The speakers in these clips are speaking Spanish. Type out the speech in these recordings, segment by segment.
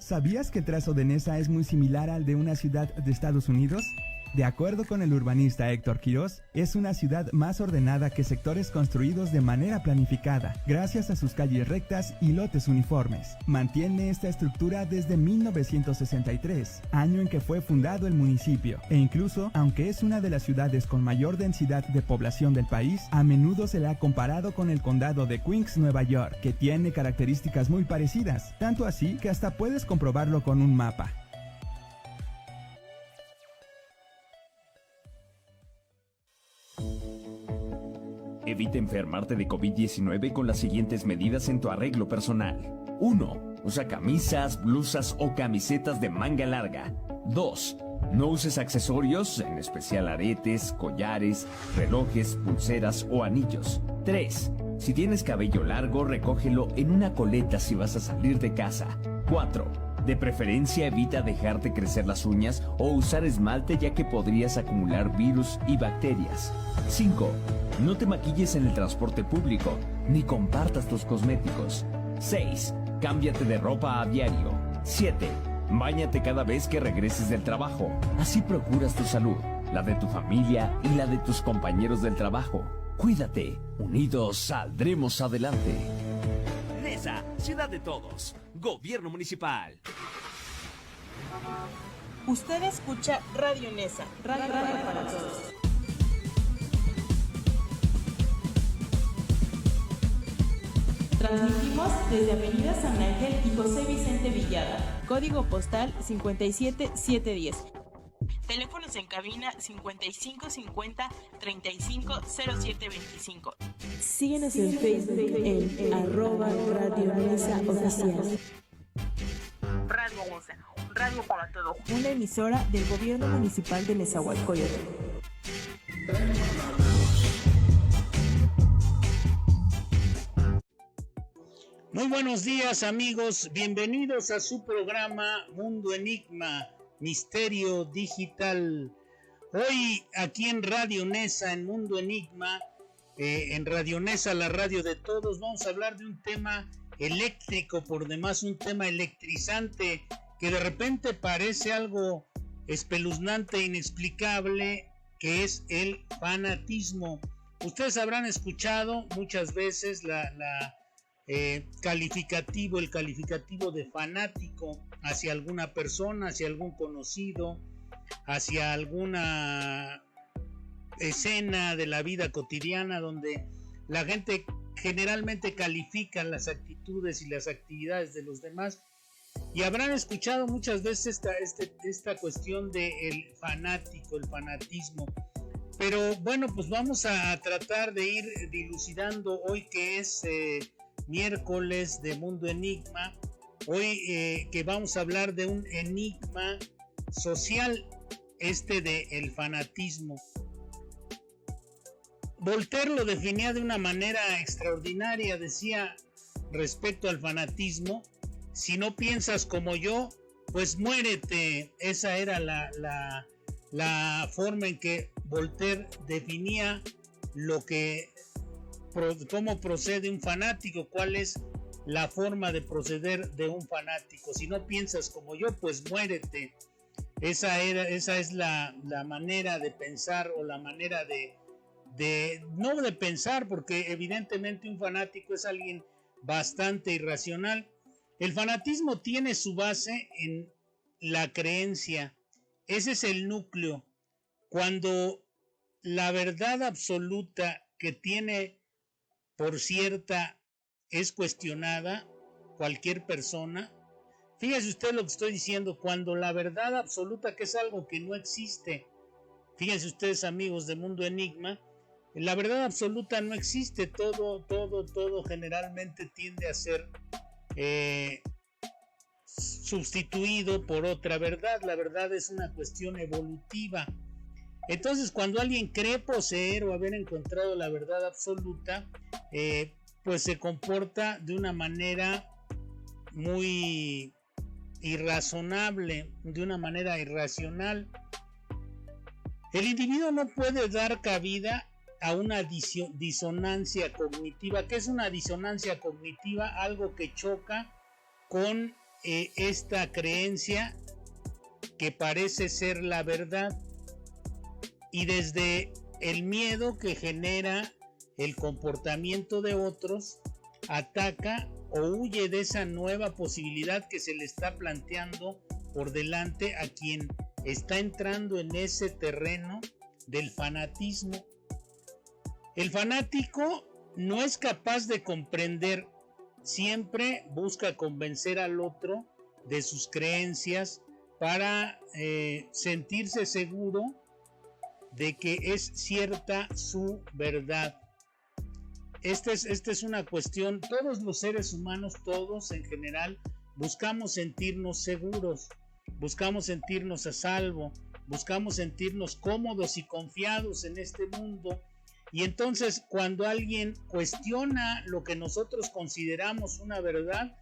¿Sabías que el trazo de Nesa es muy similar al de una ciudad de Estados Unidos? De acuerdo con el urbanista Héctor Quirós, es una ciudad más ordenada que sectores construidos de manera planificada, gracias a sus calles rectas y lotes uniformes. Mantiene esta estructura desde 1963, año en que fue fundado el municipio, e incluso, aunque es una de las ciudades con mayor densidad de población del país, a menudo se le ha comparado con el condado de Queens, Nueva York, que tiene características muy parecidas, tanto así que hasta puedes comprobarlo con un mapa. Evita enfermarte de COVID-19 con las siguientes medidas en tu arreglo personal. 1. Usa camisas, blusas o camisetas de manga larga. 2. No uses accesorios, en especial aretes, collares, relojes, pulseras o anillos. 3. Si tienes cabello largo, recógelo en una coleta si vas a salir de casa. 4. De preferencia evita dejarte crecer las uñas o usar esmalte, ya que podrías acumular virus y bacterias. 5. No te maquilles en el transporte público, ni compartas tus cosméticos. 6. Cámbiate de ropa a diario. 7. Báñate cada vez que regreses del trabajo. Así procuras tu salud, la de tu familia y la de tus compañeros del trabajo. Cuídate, unidos saldremos adelante. Nesa, ciudad de todos. Gobierno municipal. Usted escucha Radio Nesa, radio para todos. Transmitimos desde Avenida San Ángel y José Vicente Villada, código postal 57710. Teléfonos en cabina 5550-350725. Síguenos en Facebook en @Radio Nesa Oficial. Radio Nesa, radio para todos. Una emisora del Gobierno Municipal de Nezahualcóyotl. Muy buenos días, amigos, bienvenidos a su programa Mundo Enigma, Misterio Digital. Hoy aquí en Radio Nesa, en Mundo Enigma, en Radio Nesa, la radio de todos, vamos a hablar de un tema eléctrico, por demás un tema electrizante, que de repente parece algo espeluznante, inexplicable, que es el fanatismo. Ustedes habrán escuchado muchas veces el calificativo de fanático hacia alguna persona, hacia algún conocido, hacia alguna escena de la vida cotidiana, donde la gente generalmente califica las actitudes y las actividades de los demás. Y habrán escuchado muchas veces esta cuestión del fanático, el fanatismo. Pero bueno, pues vamos a tratar de ir dilucidando hoy, que es miércoles de Mundo Enigma. Hoy que vamos a hablar de un enigma social, de el fanatismo. Voltaire lo definía de una manera extraordinaria. Decía respecto al fanatismo: si no piensas como yo, pues muérete. Esa era la forma en que Voltaire definía cómo procede un fanático, cuál es la forma de proceder de un fanático. Si no piensas como yo, pues muérete. Esa es la manera de pensar, o la manera no de pensar, porque evidentemente un fanático es alguien bastante irracional. El fanatismo tiene su base en la creencia. Ese es el núcleo. Cuando la verdad absoluta que tiene por cierta es cuestionada, cualquier persona, fíjese usted lo que estoy diciendo, cuando la verdad absoluta, que es algo que no existe, fíjense ustedes, amigos de Mundo Enigma, la verdad absoluta no existe. Todo generalmente tiende a ser sustituido por otra verdad. La verdad es una cuestión evolutiva. Entonces, cuando alguien cree poseer o haber encontrado la verdad absoluta, pues se comporta de una manera muy irrazonable, de una manera irracional. El individuo no puede dar cabida a una disonancia cognitiva. ¿Qué es una disonancia cognitiva? Algo que choca con esta creencia que parece ser la verdad, y desde el miedo que genera el comportamiento de otros, ataca o huye de esa nueva posibilidad que se le está planteando por delante a quien está entrando en ese terreno del fanatismo. El fanático no es capaz de comprender, siempre busca convencer al otro de sus creencias para sentirse seguro de que es cierta su verdad. Esta es una cuestión, todos los seres humanos, todos en general, buscamos sentirnos seguros, buscamos sentirnos a salvo, buscamos sentirnos cómodos y confiados en este mundo. Y entonces cuando alguien cuestiona lo que nosotros consideramos una verdad,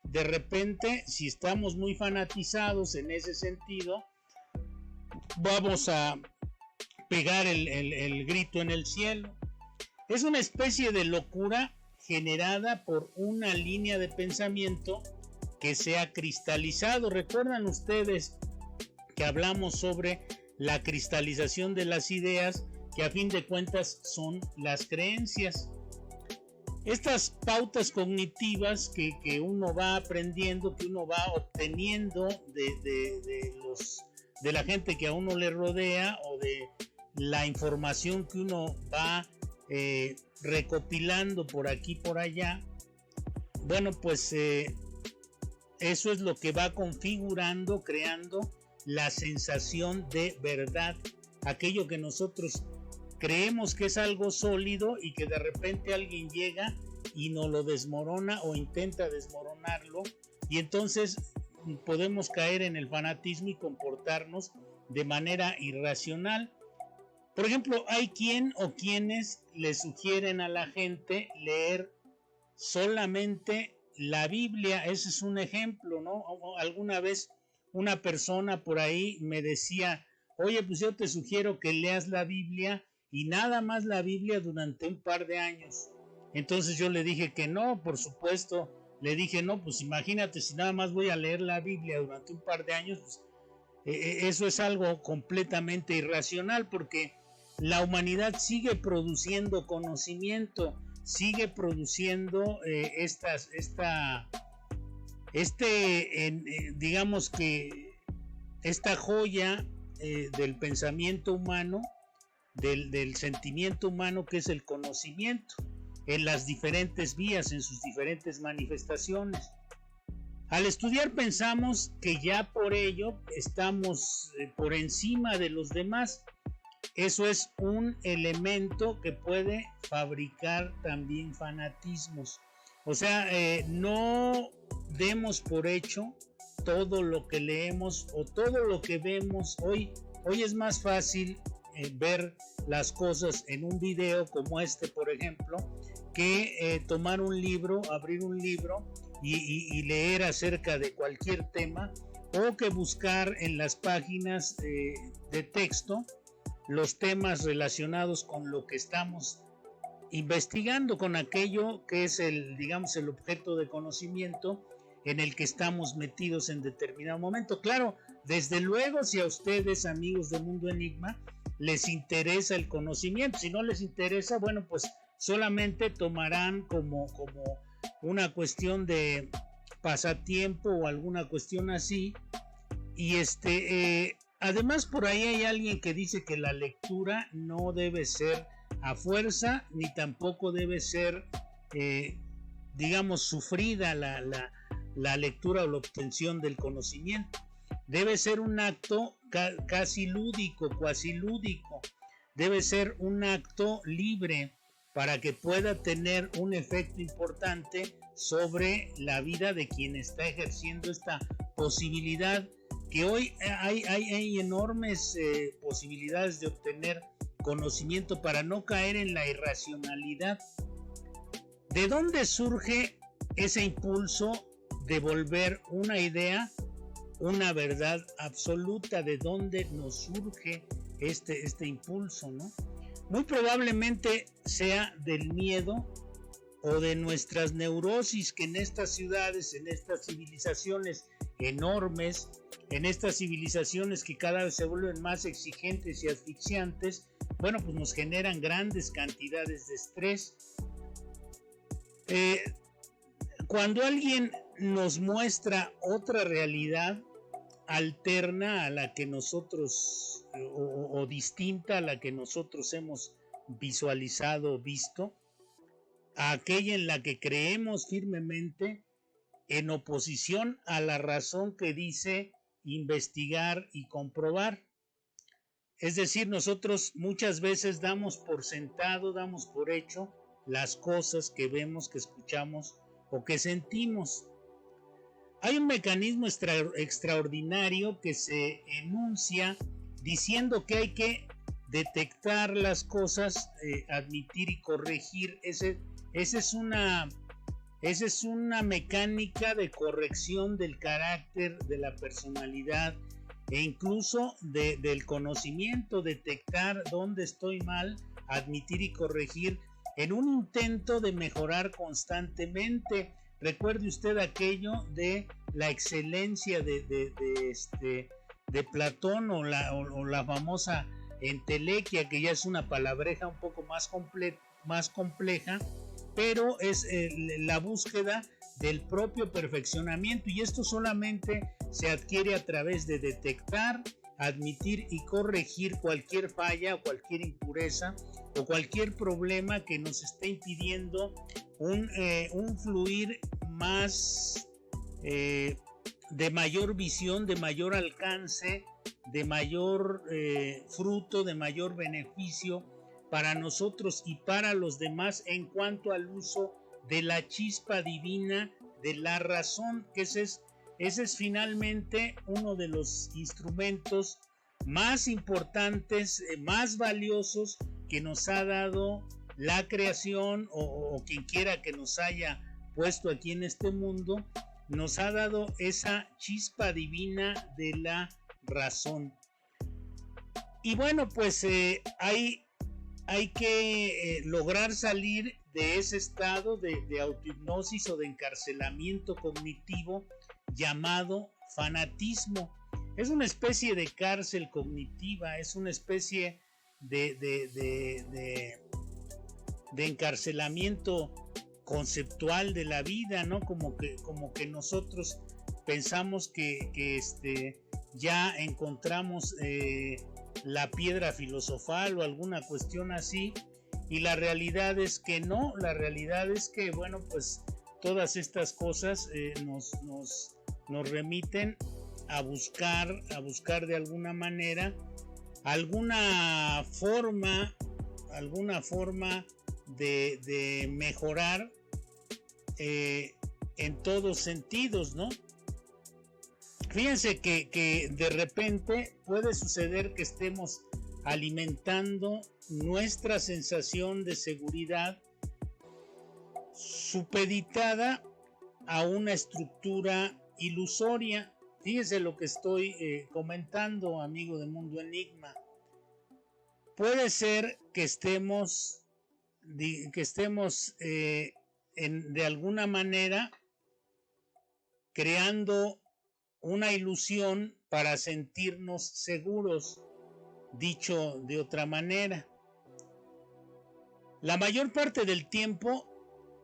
de repente, si estamos muy fanatizados en ese sentido, vamos a pegar el grito en el cielo. Es una especie de locura generada por una línea de pensamiento que se ha cristalizado. ¿Recuerdan ustedes que hablamos sobre la cristalización de las ideas, que a fin de cuentas son las creencias? Estas pautas cognitivas que uno va aprendiendo, que uno va obteniendo de la gente que a uno le rodea, o de la información que uno va recopilando por aquí por allá, bueno, pues eso es lo que va configurando, creando la sensación de verdad, aquello que nosotros creemos que es algo sólido y que de repente alguien llega y nos lo desmorona o intenta desmoronarlo, y entonces podemos caer en el fanatismo y comportarnos de manera irracional. Por ejemplo, hay quien o quienes le sugieren a la gente leer solamente la Biblia. Ese es un ejemplo, ¿no? Alguna vez una persona por ahí me decía: oye, pues yo te sugiero que leas la Biblia y nada más la Biblia durante un par de años. Entonces yo le dije que no, por supuesto. Le dije, no, pues imagínate, si nada más voy a leer la Biblia durante un par de años, pues, eso es algo completamente irracional, porque la humanidad sigue produciendo conocimiento, sigue produciendo digamos que esta joya del pensamiento humano, del sentimiento humano, que es el conocimiento, en las diferentes vías, en sus diferentes manifestaciones. Al estudiar pensamos que ya por ello estamos por encima de los demás. Eso es un elemento que puede fabricar también fanatismos. O sea, no demos por hecho todo lo que leemos o todo lo que vemos. Hoy es más fácil ver las cosas en un video como este, por ejemplo, que tomar un libro, abrir un libro y leer acerca de cualquier tema, o que buscar en las páginas de texto los temas relacionados con lo que estamos investigando, con aquello que es el objeto de conocimiento en el que estamos metidos en determinado momento. Claro, desde luego, si a ustedes, amigos de Mundo Enigma, les interesa el conocimiento. Si no les interesa, bueno, pues solamente tomarán como una cuestión de pasatiempo o alguna cuestión así. Y además, por ahí hay alguien que dice que la lectura no debe ser a fuerza, ni tampoco debe ser, sufrida la lectura o la obtención del conocimiento. Debe ser un acto casi lúdico, cuasi lúdico. Debe ser un acto libre para que pueda tener un efecto importante sobre la vida de quien está ejerciendo esta posibilidad, que hoy hay enormes posibilidades de obtener conocimiento para no caer en la irracionalidad. ¿De dónde surge ese impulso de volver una idea una verdad absoluta? ¿De dónde nos surge este impulso, no? Muy probablemente sea del miedo o de nuestras neurosis que en estas ciudades, en estas civilizaciones enormes, en estas civilizaciones que cada vez se vuelven más exigentes y asfixiantes, bueno, pues nos generan grandes cantidades de estrés. Cuando alguien nos muestra otra realidad alterna a la que nosotros, o distinta a la que nosotros hemos visualizado o visto, a aquella en la que creemos firmemente, en oposición a la razón que dice investigar y comprobar. Es decir, nosotros muchas veces damos por sentado, damos por hecho las cosas que vemos, que escuchamos o que sentimos. Hay un mecanismo extraordinario que se enuncia diciendo que hay que detectar las cosas, admitir y corregir. Esa es una mecánica de corrección del carácter, de la personalidad e incluso del conocimiento, detectar dónde estoy mal, admitir y corregir en un intento de mejorar constantemente. Recuerde usted aquello de la excelencia de Platón o la famosa entelequia, que ya es una palabreja un poco más compleja, pero es la búsqueda del propio perfeccionamiento, y esto solamente se adquiere a través de detectar, admitir y corregir cualquier falla o cualquier impureza o cualquier problema que nos esté impidiendo un fluir más de mayor visión, de mayor alcance, de mayor fruto, de mayor beneficio para nosotros y para los demás en cuanto al uso de la chispa divina de la razón, que ese es finalmente uno de los instrumentos más importantes, más valiosos que nos ha dado la creación o quien quiera que nos haya puesto aquí en este mundo, nos ha dado esa chispa divina de la razón. Y bueno, pues hay que lograr salir de ese estado de autohipnosis o de encarcelamiento cognitivo llamado fanatismo. Es una especie de cárcel cognitiva, es una especie de encarcelamiento conceptual de la vida, ¿no? Como que nosotros pensamos que ya encontramos la piedra filosofal o alguna cuestión así, y la realidad es que no. La realidad es que, bueno, pues todas estas cosas nos remiten a buscar de alguna manera alguna forma de mejorar en todos sentidos, ¿no? Fíjense que de repente puede suceder que estemos alimentando nuestra sensación de seguridad supeditada a una estructura ilusoria. Fíjese lo que estoy comentando, amigo de Mundo Enigma. Puede ser que estemos de alguna manera creando una ilusión para sentirnos seguros, dicho de otra manera. La mayor parte del tiempo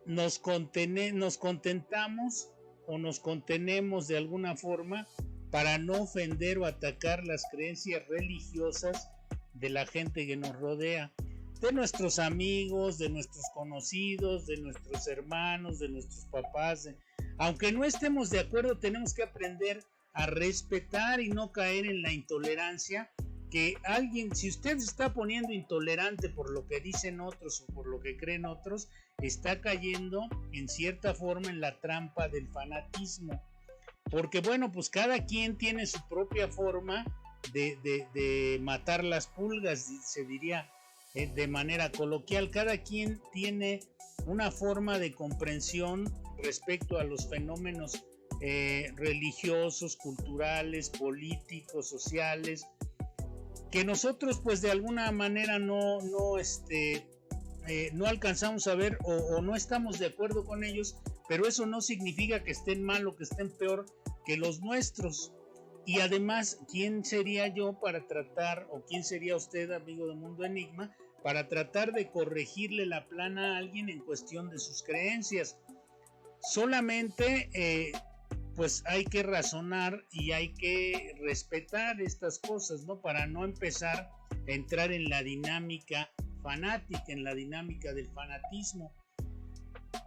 nos contentamos o nos contenemos de alguna forma para no ofender o atacar las creencias religiosas de la gente que nos rodea, de nuestros amigos, de nuestros conocidos, de nuestros hermanos, de nuestros papás. Aunque no estemos de acuerdo, tenemos que aprender a respetar y no caer en la intolerancia. Que alguien, si usted se está poniendo intolerante por lo que dicen otros o por lo que creen otros, está cayendo en cierta forma en la trampa del fanatismo. Porque bueno, pues cada quien tiene su propia forma de matar las pulgas, se diría de manera coloquial. Cada quien tiene una forma de comprensión respecto a los fenómenos religiosos, culturales, políticos, sociales, que nosotros pues de alguna manera no no alcanzamos a ver o no estamos de acuerdo con ellos, pero eso no significa que estén mal o que estén peor que los nuestros. Y además, ¿quién sería yo para tratar, o quién sería usted, amigo de Mundo Enigma, para tratar de corregirle la plana a alguien en cuestión de sus creencias? Solamente pues hay que razonar y hay que respetar estas cosas, ¿no? Para no empezar a entrar en la dinámica fanática, en la dinámica del fanatismo.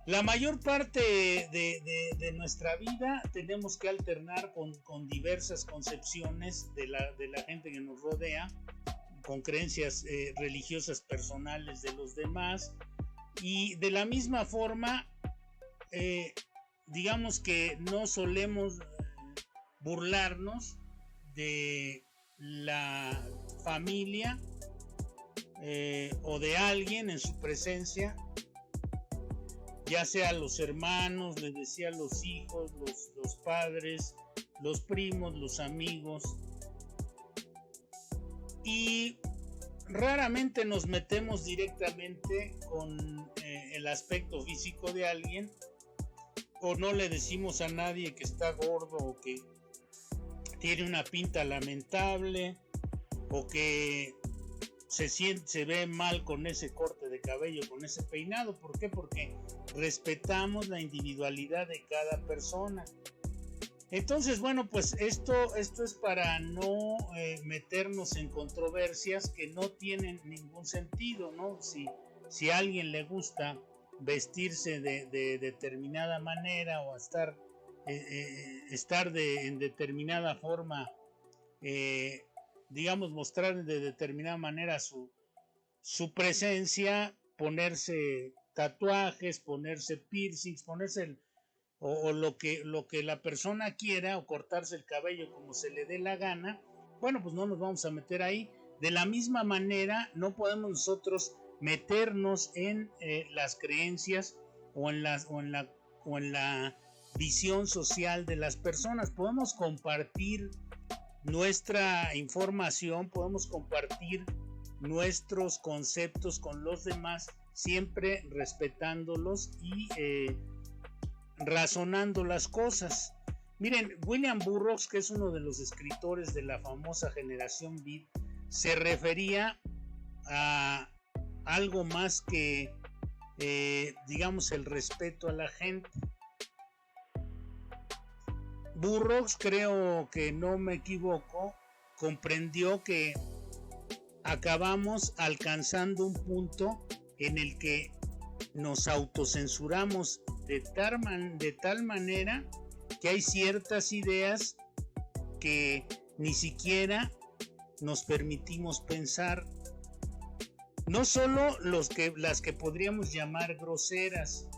La mayor parte de nuestra vida tenemos que alternar con diversas concepciones de la gente que nos rodea, con creencias religiosas personales de los demás, y de la misma forma, digamos que no solemos burlarnos de la familia o de alguien en su presencia, ya sea los hermanos, les decía, los hijos, los padres, los primos, los amigos, y raramente nos metemos directamente con el aspecto físico de alguien, o no le decimos a nadie que está gordo o que tiene una pinta lamentable o que se ve mal con ese corte de cabello, con ese peinado. ¿Por qué? Porque respetamos la individualidad de cada persona. Entonces, bueno, pues esto es para no meternos en controversias que no tienen ningún sentido, ¿no? Si a alguien le gusta vestirse de determinada manera o estar en determinada forma, digamos, mostrar de determinada manera su presencia, ponerse tatuajes, ponerse piercings, ponerse o lo que la persona quiera, o cortarse el cabello como se le dé la gana, bueno, pues no nos vamos a meter ahí. De la misma manera, no podemos nosotros meternos en las creencias o en la visión social de las personas. Podemos compartir nuestra información, podemos compartir nuestros conceptos con los demás, siempre respetándolos y razonando las cosas. Miren, William Burroughs, que es uno de los escritores de la famosa generación Beat, se refería a algo más que digamos el respeto a la gente. Burroughs, creo que no me equivoco, comprendió que acabamos alcanzando un punto en el que nos autocensuramos de tal manera que hay ciertas ideas que ni siquiera nos permitimos pensar. No solo las que podríamos llamar groseras.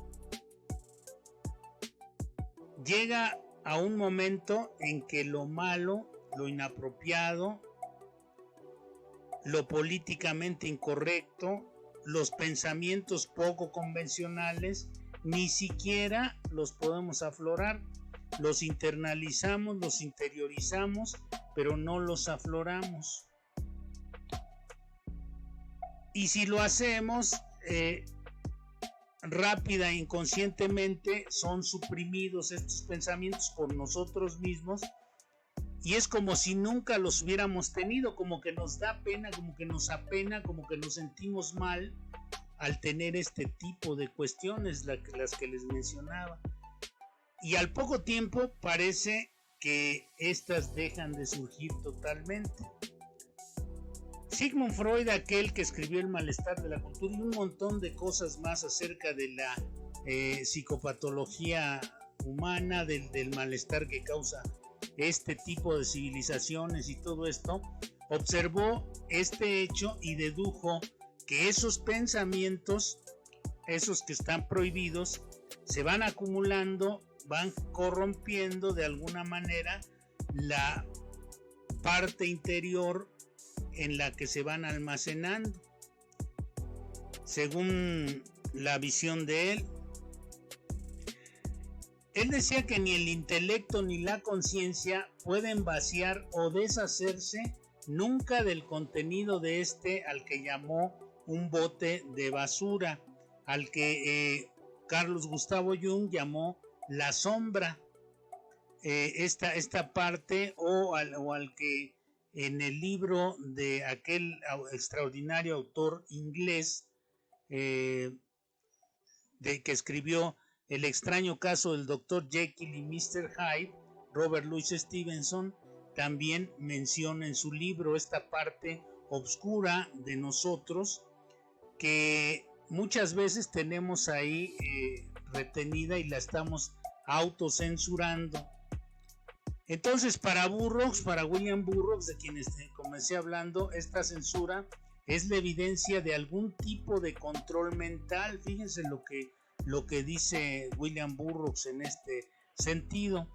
Llega a un momento en que lo malo, lo inapropiado, lo políticamente incorrecto, los pensamientos poco convencionales, ni siquiera los podemos aflorar. Los internalizamos, los interiorizamos, pero no los afloramos. Y si lo hacemos, rápida e inconscientemente son suprimidos estos pensamientos por nosotros mismos, y es como si nunca los hubiéramos tenido, como que nos da pena, como que nos apena, como que nos sentimos mal al tener este tipo de cuestiones, las que les mencionaba. Y al poco tiempo parece que estas dejan de surgir totalmente. Sigmund Freud, aquel que escribió El malestar de la cultura y un montón de cosas más acerca de la psicopatología humana, del malestar que causa este tipo de civilizaciones y todo esto, observó este hecho y dedujo que esos pensamientos, esos que están prohibidos, se van acumulando, van corrompiendo de alguna manera la parte interior en la que se van almacenando. Según la visión de él decía que ni el intelecto ni la conciencia pueden vaciar o deshacerse nunca del contenido de al que llamó un bote de basura al que Carlos Gustavo Jung llamó la sombra. Esta parte o al que en el libro de aquel extraordinario autor inglés que escribió El extraño caso del Dr. Jekyll y Mr. Hyde, Robert Louis Stevenson, también menciona en su libro esta parte oscura de nosotros que muchas veces tenemos ahí retenida y la estamos autocensurando. Entonces, para William Burroughs, de quien comencé hablando, esta censura es la evidencia de algún tipo de control mental. Fíjense lo que dice William Burroughs en este sentido.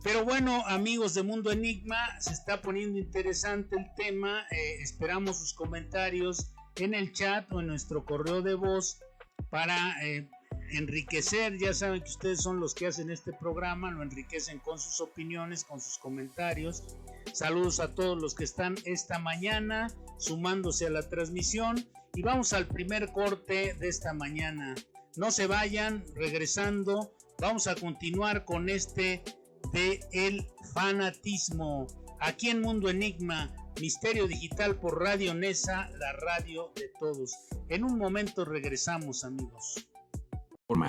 Pero bueno, amigos de Mundo Enigma, se está poniendo interesante el tema. Esperamos sus comentarios en el chat o en nuestro correo de voz para enriquecer. Ya saben que ustedes son los que hacen este programa, lo enriquecen con sus opiniones, con sus comentarios. Saludos a todos los que están esta mañana sumándose a la transmisión y vamos al primer corte de esta mañana. No se vayan, regresando vamos a continuar con este de el fanatismo aquí en Mundo Enigma, Misterio Digital por Radio Nesa, la radio de todos. En un momento regresamos, amigos.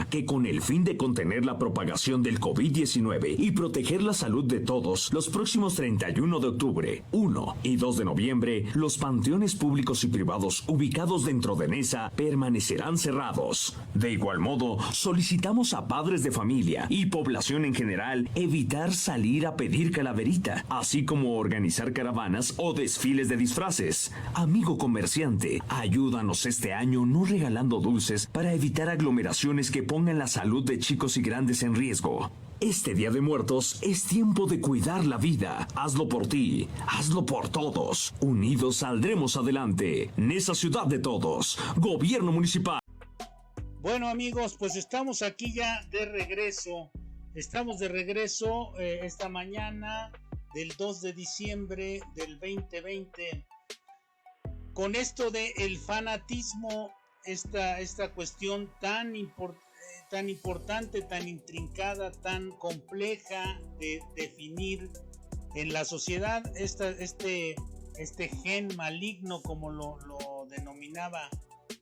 Que con el fin de contener la propagación del COVID-19 y proteger la salud de todos, los próximos 31 de octubre, 1 y 2 de noviembre, los panteones públicos y privados ubicados dentro de Nesa permanecerán cerrados. De igual modo, solicitamos a padres de familia y población en general evitar salir a pedir calaverita, así como organizar caravanas o desfiles de disfraces. Amigo comerciante, ayúdanos este año no regalando dulces para evitar aglomeraciones que pongan la salud de chicos y grandes en riesgo. Este Día de Muertos es tiempo de cuidar la vida. Hazlo por ti, hazlo por todos. Unidos saldremos adelante. Nesa, ciudad de todos. Gobierno municipal. Bueno, amigos, pues estamos aquí ya de regreso. Estamos de regreso esta mañana del 2 de diciembre del 2020. Con esto de el fanatismo, esta cuestión tan importante, tan intrincada, tan compleja de definir en la sociedad, este gen maligno, como lo denominaba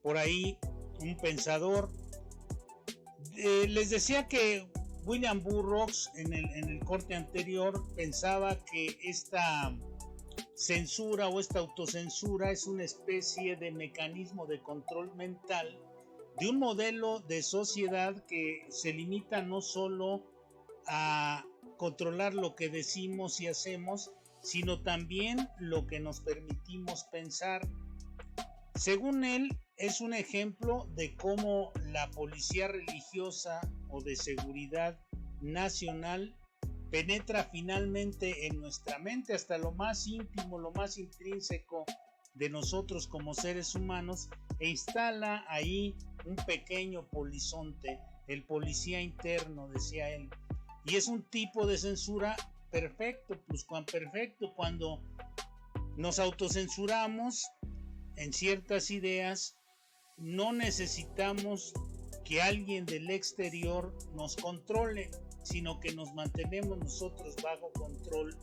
por ahí un pensador. Les decía que William Burroughs en el corte anterior pensaba que esta censura o esta autocensura es una especie de mecanismo de control mental de un modelo de sociedad que se limita no solo a controlar lo que decimos y hacemos, sino también lo que nos permitimos pensar. Según él, es un ejemplo de cómo la policía religiosa o de seguridad nacional penetra finalmente en nuestra mente hasta lo más íntimo, lo más intrínseco de nosotros como seres humanos e instala ahí un pequeño polizonte, el policía interno, decía él. Y es un tipo de censura perfecto, pues perfecto cuando nos autocensuramos en ciertas ideas, no necesitamos que alguien del exterior nos controle, sino que nos mantenemos nosotros bajo control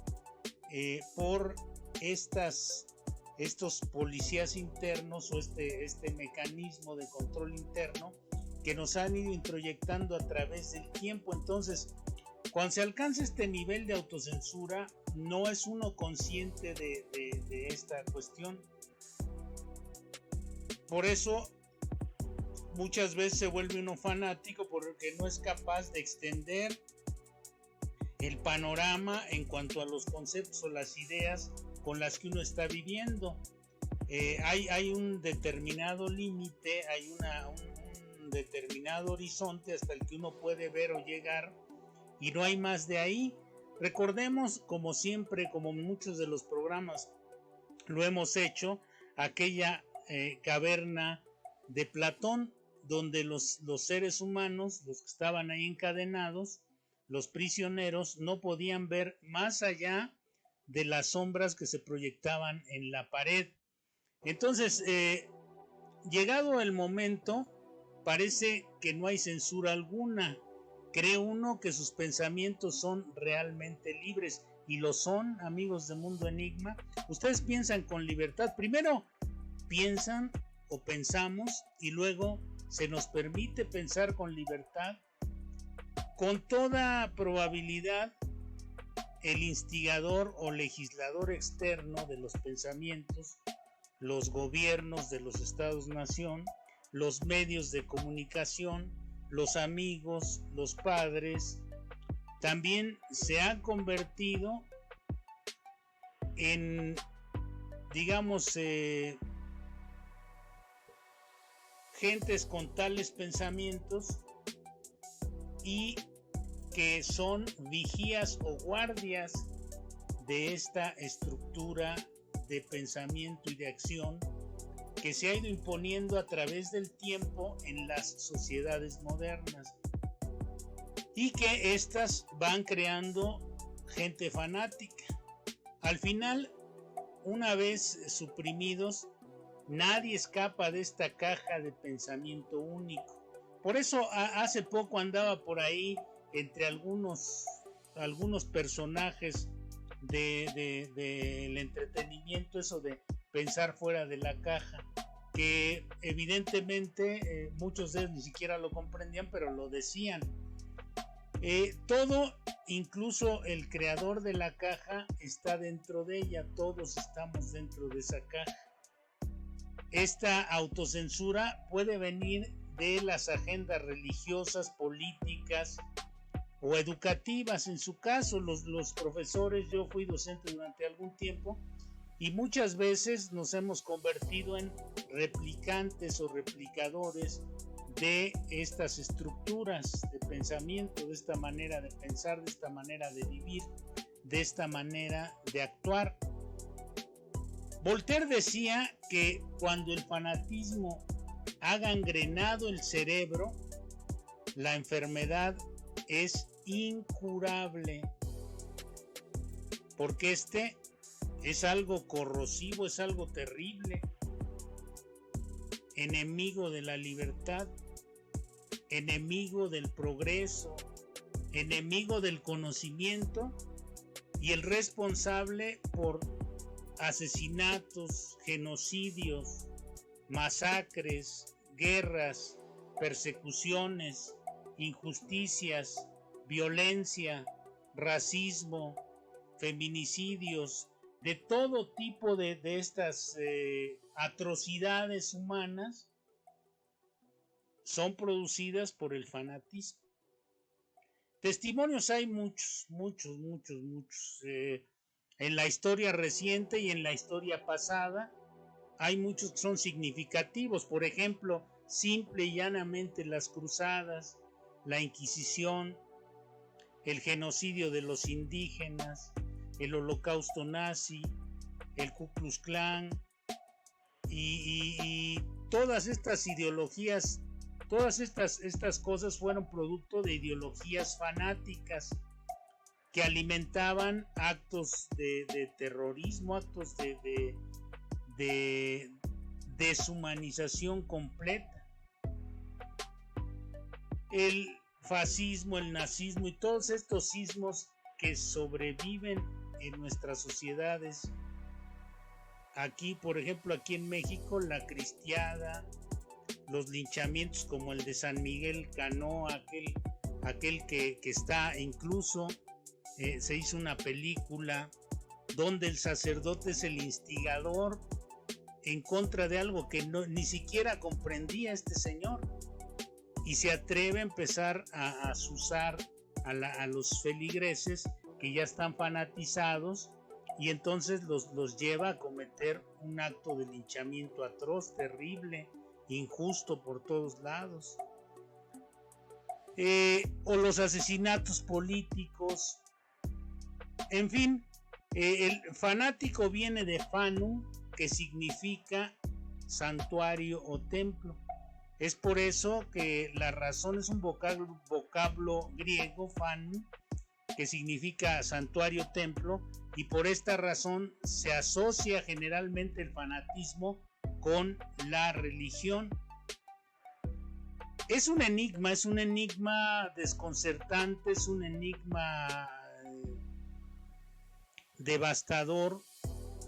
por estos policías internos o este mecanismo de control interno que nos han ido introyectando a través del tiempo. Entonces, cuando se alcanza este nivel de autocensura, no es uno consciente de esta cuestión. Por eso muchas veces se vuelve uno fanático porque no es capaz de extender el panorama en cuanto a los conceptos o las ideas con las que uno está viviendo. Hay un determinado límite, hay un determinado horizonte hasta el que uno puede ver o llegar y no hay más de ahí. Recordemos, como siempre, como en muchos de los programas lo hemos hecho, aquella caverna de Platón, donde los seres humanos, los que estaban ahí encadenados, los prisioneros, no podían ver más allá de las sombras que se proyectaban en la pared. Entonces, llegado el momento, parece que no hay censura alguna. Cree uno que sus pensamientos son realmente libres, y lo son, amigos de Mundo Enigma. Ustedes piensan con libertad. Primero piensan o pensamos, y luego se nos permite pensar con libertad. Con toda probabilidad, el instigador o legislador externo de los pensamientos, los gobiernos de los estados-nación, los medios de comunicación, los amigos, los padres, también se han convertido en, digamos, gentes con tales pensamientos y que son vigías o guardias de esta estructura de pensamiento y de acción que se ha ido imponiendo a través del tiempo en las sociedades modernas, y que éstas van creando gente fanática. Al final, una vez suprimidos, nadie escapa de esta caja de pensamiento único. Por eso hace poco andaba por ahí entre algunos personajes del entretenimiento eso de pensar fuera de la caja, que evidentemente muchos de ellos ni siquiera lo comprendían, pero lo decían. Todo, incluso el creador de la caja, está dentro de ella. Todos estamos dentro de esa caja. Esta autocensura puede venir de las agendas religiosas, políticas o educativas. En su caso, los profesores, yo fui docente durante algún tiempo, y muchas veces nos hemos convertido en replicantes o replicadores de estas estructuras de pensamiento, de esta manera de pensar, de esta manera de vivir, de esta manera de actuar. Voltaire decía que cuando el fanatismo ha gangrenado el cerebro, la enfermedad es incurable, porque este es algo corrosivo, es algo terrible, enemigo de la libertad, enemigo del progreso, enemigo del conocimiento, y el responsable por asesinatos, genocidios, masacres, guerras, persecuciones, injusticias, violencia, racismo, feminicidios, de todo tipo de estas atrocidades humanas son producidas por el fanatismo. Testimonios hay muchos. En la historia reciente y en la historia pasada hay muchos que son significativos. Por ejemplo, simple y llanamente las cruzadas, la Inquisición, el genocidio de los indígenas, el holocausto nazi, el Ku Klux Klan y todas estas ideologías, todas estas cosas fueron producto de ideologías fanáticas que alimentaban actos de terrorismo, actos de deshumanización completa. El fascismo, el nazismo y todos estos sismos que sobreviven en nuestras sociedades. Aquí, por ejemplo, aquí en México, la cristiada, los linchamientos como el de San Miguel Canó, aquel que está incluso, se hizo una película donde el sacerdote es el instigador en contra de algo que ni siquiera comprendía este señor, y se atreve a empezar a azuzar a los feligreses que ya están fanatizados, y entonces los lleva a cometer un acto de linchamiento atroz, terrible, injusto por todos lados. O los asesinatos políticos. En fin, el fanático viene de fanum, que significa santuario o templo. Es por eso que la razón es un vocablo griego, fanum, que significa santuario, templo, y por esta razón se asocia generalmente el fanatismo con la religión. Es un enigma desconcertante, es un enigma devastador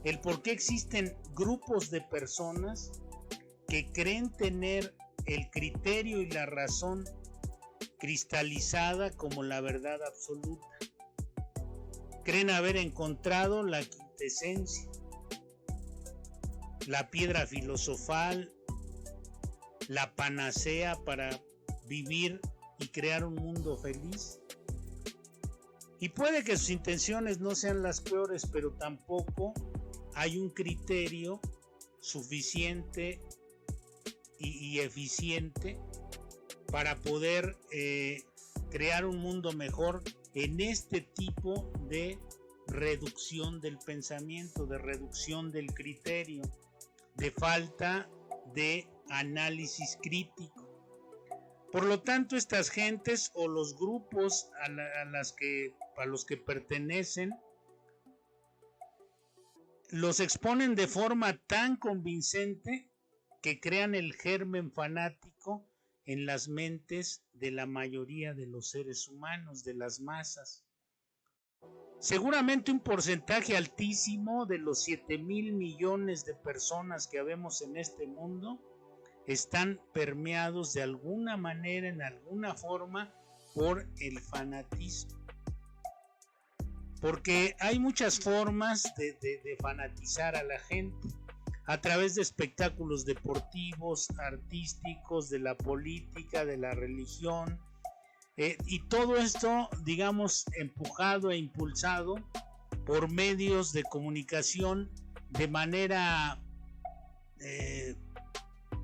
el por qué existen grupos de personas que creen tener el criterio y la razón cristalizada como la verdad absoluta. Creen haber encontrado la quintesencia, la piedra filosofal, la panacea para vivir y crear un mundo feliz. Y puede que sus intenciones no sean las peores, pero tampoco hay un criterio suficiente y eficiente para poder crear un mundo mejor en este tipo de reducción del pensamiento, de reducción del criterio, de falta de análisis crítico. Por lo tanto, estas gentes o los grupos a los que pertenecen los exponen de forma tan convincente que crean el germen fanático en las mentes de la mayoría de los seres humanos, de las masas. Seguramente un porcentaje altísimo de los 7,000 millones de personas que habemos en este mundo están permeados de alguna manera, en alguna forma, por el fanatismo. Porque hay muchas formas de fanatizar a la gente, a través de espectáculos deportivos, artísticos, de la política, de la religión, y todo esto, digamos, empujado e impulsado por medios de comunicación de manera